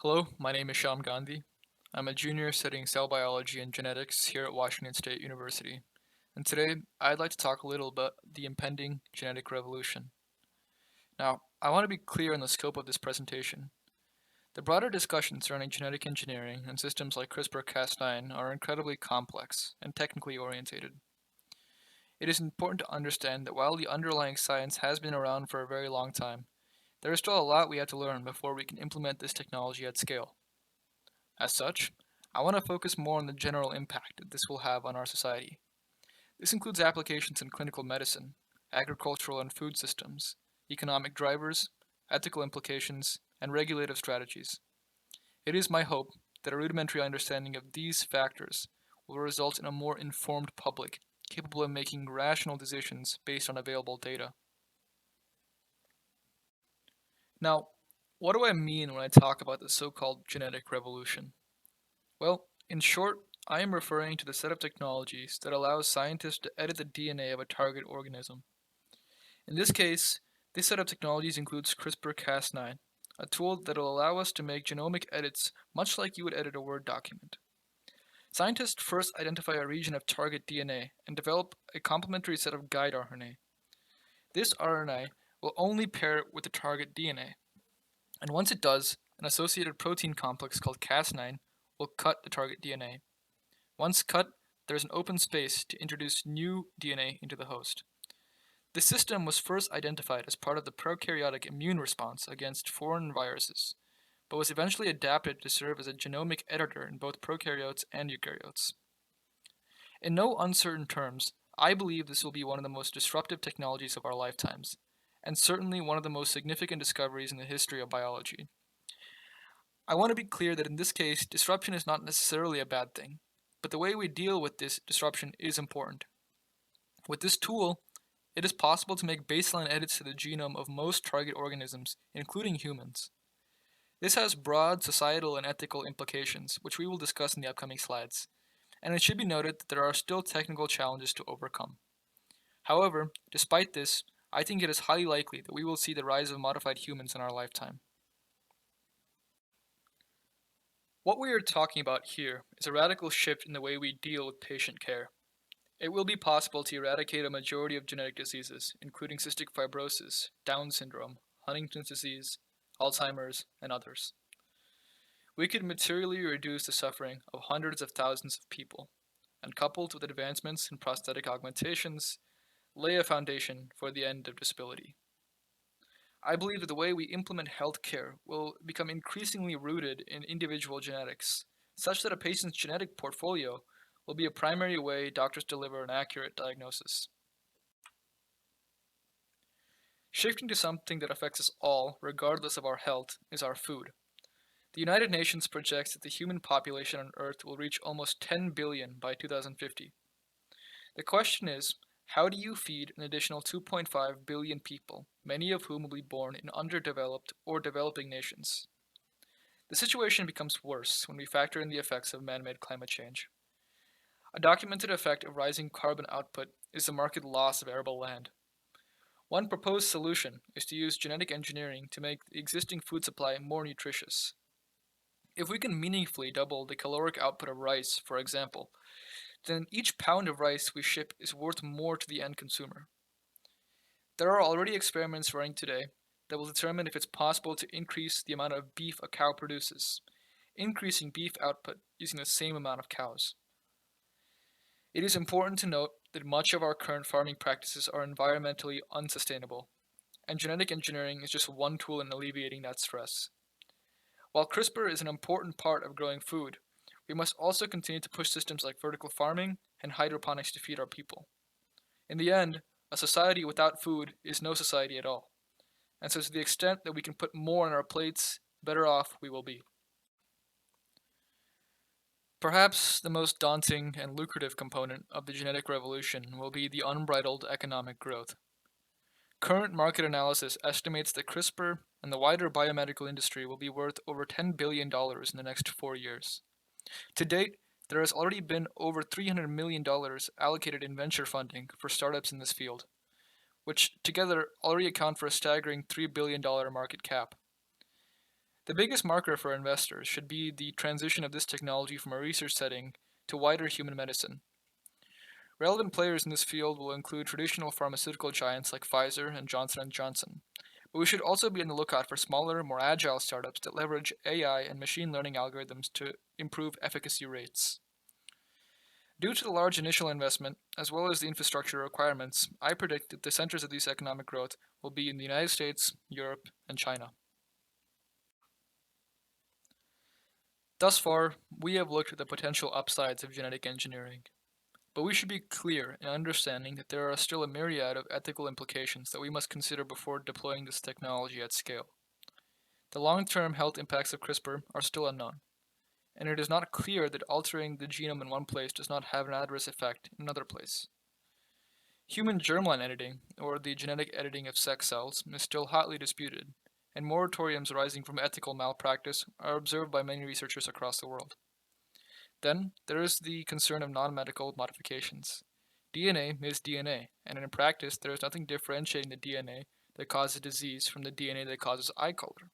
Hello, my name is Shyam Gandhi. I'm a junior studying cell biology and genetics here at Washington State University. And today, I'd like to talk a little about the impending genetic revolution. Now, I want to be clear on the scope of this presentation. The broader discussions surrounding genetic engineering and systems like CRISPR-Cas9 are incredibly complex and technically orientated. It is important to understand that while the underlying science has been around for a very long time, there is still a lot we have to learn before we can implement this technology at scale. As such, I want to focus more on the general impact that this will have on our society. This includes applications in clinical medicine, agricultural and food systems, economic drivers, ethical implications, and regulative strategies. It is my hope that a rudimentary understanding of these factors will result in a more informed public, capable of making rational decisions based on available data. Now, what do I mean when I talk about the so-called genetic revolution? Well, in short, I am referring to the set of technologies that allows scientists to edit the DNA of a target organism. In this case, this set of technologies includes CRISPR-Cas9, a tool that will allow us to make genomic edits much like you would edit a Word document. Scientists first identify a region of target DNA and develop a complementary set of guide RNA. This RNA will only pair with the target DNA, and once it does, an associated protein complex called Cas9 will cut the target DNA. Once cut, there is an open space to introduce new DNA into the host. This system was first identified as part of the prokaryotic immune response against foreign viruses, but was eventually adapted to serve as a genomic editor in both prokaryotes and eukaryotes. In no uncertain terms, I believe this will be one of the most disruptive technologies of our lifetimes, and certainly one of the most significant discoveries in the history of biology. I want to be clear that in this case, disruption is not necessarily a bad thing, but the way we deal with this disruption is important. With this tool, it is possible to make baseline edits to the genome of most target organisms, including humans. This has broad societal and ethical implications, which we will discuss in the upcoming slides, and it should be noted that there are still technical challenges to overcome. However, despite this, I think it is highly likely that we will see the rise of modified humans in our lifetime. What we are talking about here is a radical shift in the way we deal with patient care. It will be possible to eradicate a majority of genetic diseases, including cystic fibrosis, Down syndrome, Huntington's disease, Alzheimer's, and others. We could materially reduce the suffering of hundreds of thousands of people, and coupled with advancements in prosthetic augmentations, lay a foundation for the end of disability. I believe that the way we implement healthcare will become increasingly rooted in individual genetics, such that a patient's genetic portfolio will be a primary way doctors deliver an accurate diagnosis. Shifting to something that affects us all, regardless of our health, is our food. The United Nations projects that the human population on Earth will reach almost 10 billion by 2050. The question is, how do you feed an additional 2.5 billion people, many of whom will be born in underdeveloped or developing nations? The situation becomes worse when we factor in the effects of man-made climate change. A documented effect of rising carbon output is the marked loss of arable land. One proposed solution is to use genetic engineering to make the existing food supply more nutritious. If we can meaningfully double the caloric output of rice, for example, then each pound of rice we ship is worth more to the end consumer. There are already experiments running today that will determine if it's possible to increase the amount of beef a cow produces, increasing beef output using the same amount of cows. It is important to note that much of our current farming practices are environmentally unsustainable, and genetic engineering is just one tool in alleviating that stress. While CRISPR is an important part of growing food, we must also continue to push systems like vertical farming and hydroponics to feed our people. In the end, a society without food is no society at all, and so to the extent that we can put more on our plates, better off we will be. Perhaps the most daunting and lucrative component of the genetic revolution will be the unbridled economic growth. Current market analysis estimates that CRISPR and the wider biomedical industry will be worth over $10 billion in the next 4 years. To date, there has already been over $300 million allocated in venture funding for startups in this field, which together already account for a staggering $3 billion market cap. The biggest marker for investors should be the transition of this technology from a research setting to wider human medicine. Relevant players in this field will include traditional pharmaceutical giants like Pfizer and Johnson & Johnson, but we should also be on the lookout for smaller, more agile startups that leverage AI and machine learning algorithms to improve efficacy rates. Due to the large initial investment, as well as the infrastructure requirements, I predict that the centers of this economic growth will be in the United States, Europe, and China. Thus far, we have looked at the potential upsides of genetic engineering, but we should be clear in understanding that there are still a myriad of ethical implications that we must consider before deploying this technology at scale. The long term health impacts of CRISPR are still unknown, and it is not clear that altering the genome in one place does not have an adverse effect in another place. Human germline editing, or the genetic editing of sex cells, is still hotly disputed, and moratoriums arising from ethical malpractice are observed by many researchers across the world. Then, there is the concern of non medical modifications. DNA is DNA, and in practice, there is nothing differentiating the DNA that causes disease from the DNA that causes eye color.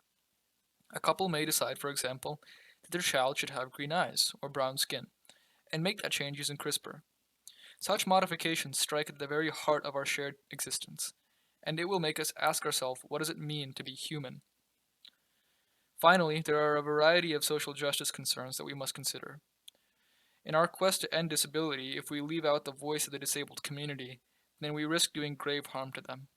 A couple may decide, for example, that their child should have green eyes or brown skin, and make that change using CRISPR. Such modifications strike at the very heart of our shared existence, and it will make us ask ourselves, what does it mean to be human? Finally, there are a variety of social justice concerns that we must consider. In our quest to end disability, if we leave out the voice of the disabled community, then we risk doing grave harm to them.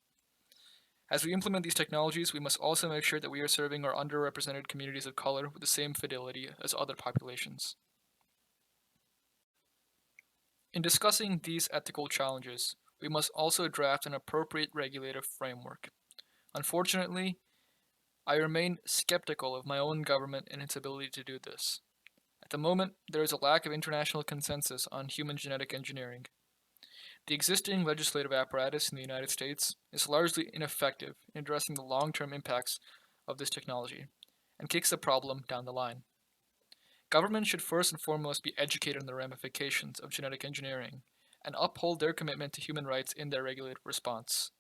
As we implement these technologies, we must also make sure that we are serving our underrepresented communities of color with the same fidelity as other populations. In discussing these ethical challenges, we must also draft an appropriate regulative framework. Unfortunately, I remain skeptical of my own government and its ability to do this. At the moment, there is a lack of international consensus on human genetic engineering. The existing legislative apparatus in the United States is largely ineffective in addressing the long term impacts of this technology and kicks the problem down the line. Governments should first and foremost be educated on the ramifications of genetic engineering and uphold their commitment to human rights in their regulated response.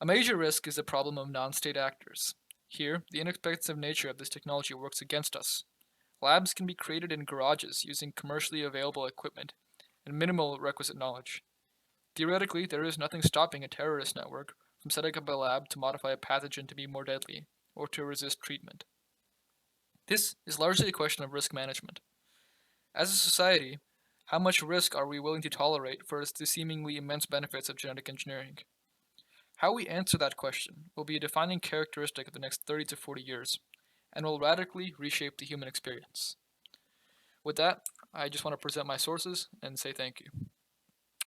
A major risk is the problem of non state actors. Here, the inexpensive nature of this technology works against us. Labs can be created in garages using commercially available equipment and minimal requisite knowledge. Theoretically, there is nothing stopping a terrorist network from setting up a lab to modify a pathogen to be more deadly or to resist treatment. This is largely a question of risk management. As a society, how much risk are we willing to tolerate for the seemingly immense benefits of genetic engineering? How we answer that question will be a defining characteristic of the next 30 to 40 years and will radically reshape the human experience. With that, I just want to present my sources and say thank you.